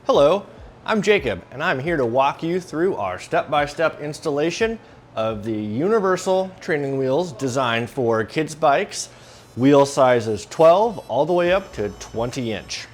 Hello, I'm Jacob, and I'm here to walk you through our step-by-step installation of the universal training wheels designed for kids' bikes, wheel sizes 12 all the way up to 20 inch.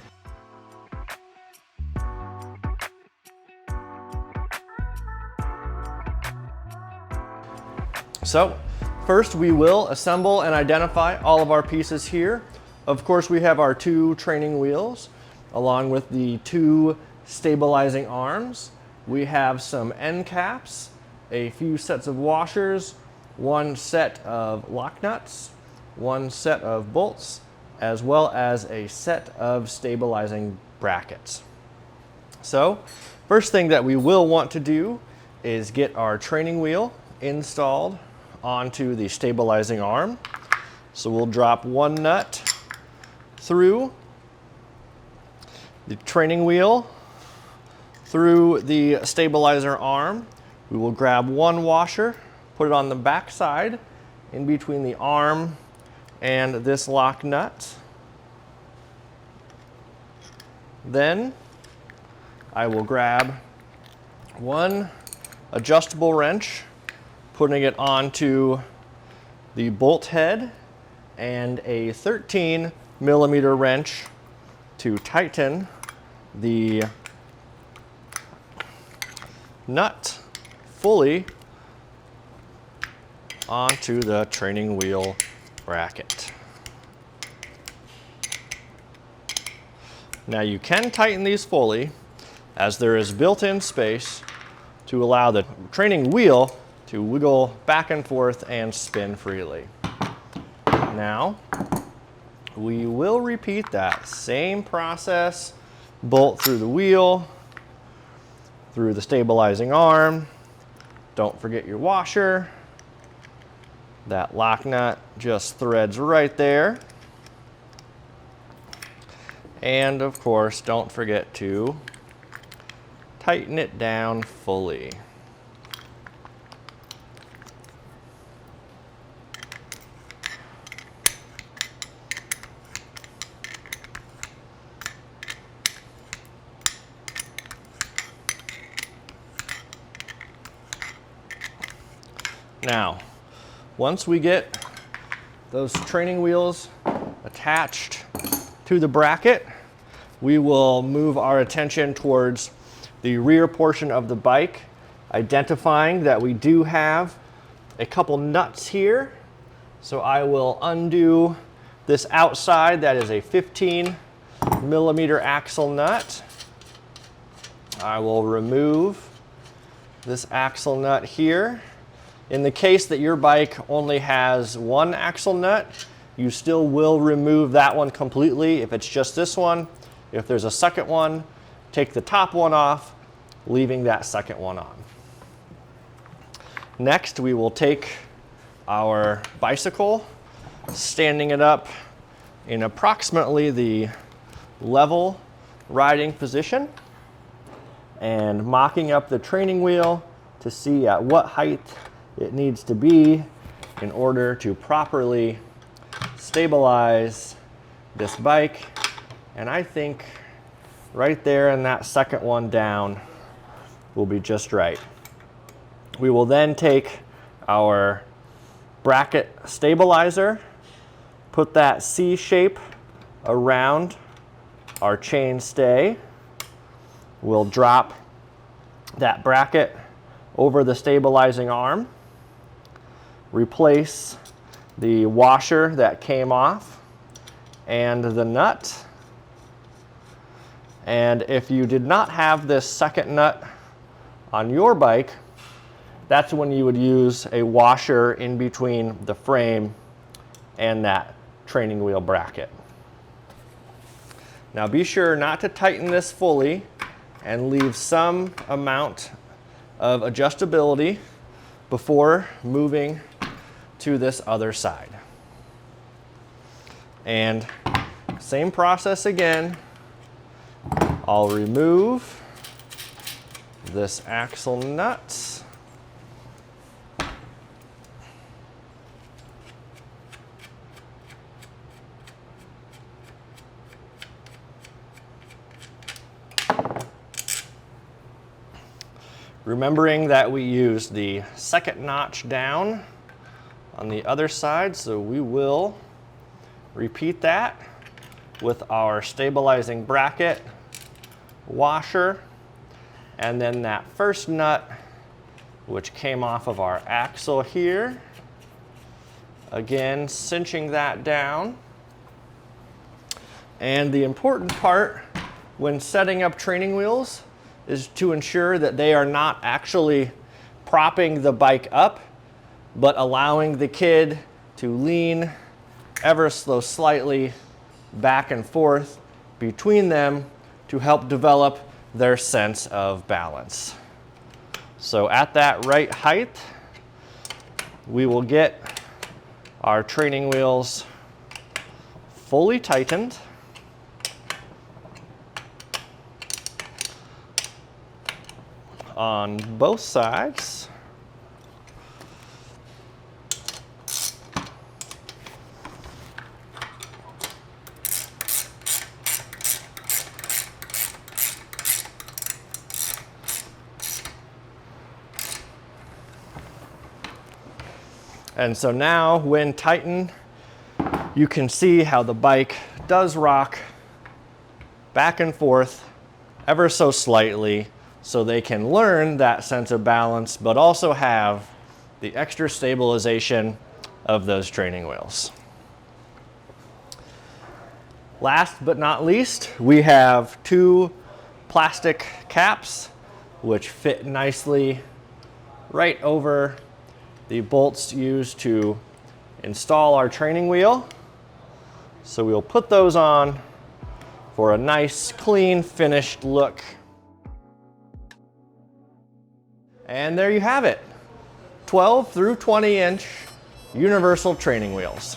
So, first we will assemble and identify all of our pieces here. Of course, we have our two training wheels, along with the two stabilizing arms. We have some end caps, a few sets of washers, one set of lock nuts, one set of bolts, as well as a set of stabilizing brackets. So, first thing that we will want to do is get our training wheel installed onto the stabilizing arm. So we'll drop one nut through the training wheel, through the stabilizer arm. We will grab one washer, put it on the back side, in between the arm and this lock nut. Then I will grab one adjustable wrench, putting it onto the bolt head, and a 13mm wrench to tighten the nut fully onto the training wheel bracket. Now you can tighten these fully, as there is built-in space to allow the training wheel to wiggle back and forth and spin freely. Now, we will repeat that same process. Bolt through the wheel, through the stabilizing arm. Don't forget your washer. That lock nut just threads right there. And of course, don't forget to tighten it down fully. Now, once we get those training wheels attached to the bracket, we will move our attention towards the rear portion of the bike, identifying that we do have a couple nuts here. So I will undo this outside. That is a 15mm axle nut. I will remove this axle nut here. In the case that your bike only has one axle nut, you still will remove that one completely if it's just this one. If there's a second one, take the top one off, leaving that second one on. Next, we will take our bicycle, standing it up in approximately the level riding position, and mocking up the training wheel to see at what height it needs to be in order to properly stabilize this bike. And I think right there and that second one down will be just right. We will then take our bracket stabilizer, put that C shape around our chain stay. We'll drop that bracket over the stabilizing arm, replace the washer that came off and the nut. And if you did not have this second nut on your bike, that's when you would use a washer in between the frame and that training wheel bracket. Now be sure not to tighten this fully and leave some amount of adjustability before moving to this other side. And same process again. I'll remove this axle nut. Remembering that we used the second notch down on the other side, so we will repeat that with our stabilizing bracket, washer, and then that first nut which came off of our axle here. Again, cinching that down. And the important part when setting up training wheels is to ensure that they are not actually propping the bike up, but allowing the kid to lean ever so slightly back and forth between them to help develop their sense of balance. So at that right height, we will get our training wheels fully tightened. On both sides. And so now when tightened, you can see how the bike does rock back and forth ever so slightly, so they can learn that sense of balance, but also have the extra stabilization of those training wheels. Last but not least, we have two plastic caps which fit nicely right over the bolts used to install our training wheel. So we'll put those on for a nice, clean, finished look. And there you have it, 12 through 20 inch universal training wheels.